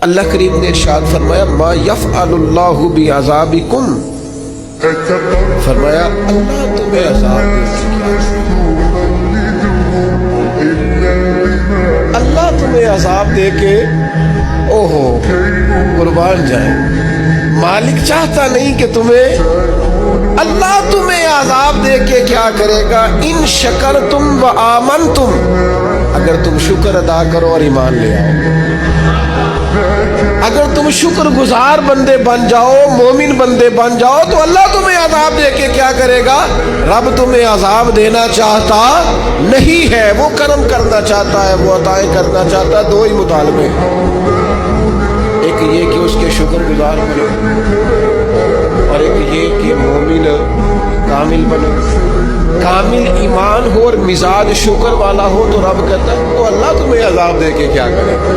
अल्लाह करीम ने इरशाद फरमाया मा यफ़अलुल्लाहु बिअज़ाबिकुम, फरमाया अल्लाह तुम्हें अज़ाब अल्लाह तुम्हें अज़ाब दे के ओहो कुर्बान जाए। मालिक चाहता नहीं कि तुम्हें, अल्लाह तुम्हें अज़ाब दे के क्या करेगा, इन शकर तुम व आमन तुम, अगर तुम शुक्र अदा करो और ईमान ले आओ। अगर तुम शुक्रगुजार बंदे बन जाओ, मोमिन बंदे बन जाओ, तो अल्लाह तुम्हें अज़ाब दे के क्या करेगा। रब तुम्हें अज़ाब देना चाहता नहीं है, वो करम करना चाहता है, वो अताएं करना चाहता है। दो ही मुतालबे, एक ये कि उसके शुक्रगुजार बनो और एक ये कि मोमिन कामिल बनो। कामिल ईमान हो और मिजाज शुक्र वाला हो तो रब कहता है तो अल्लाह तुम्हें अज़ाब दे के क्या करेगा।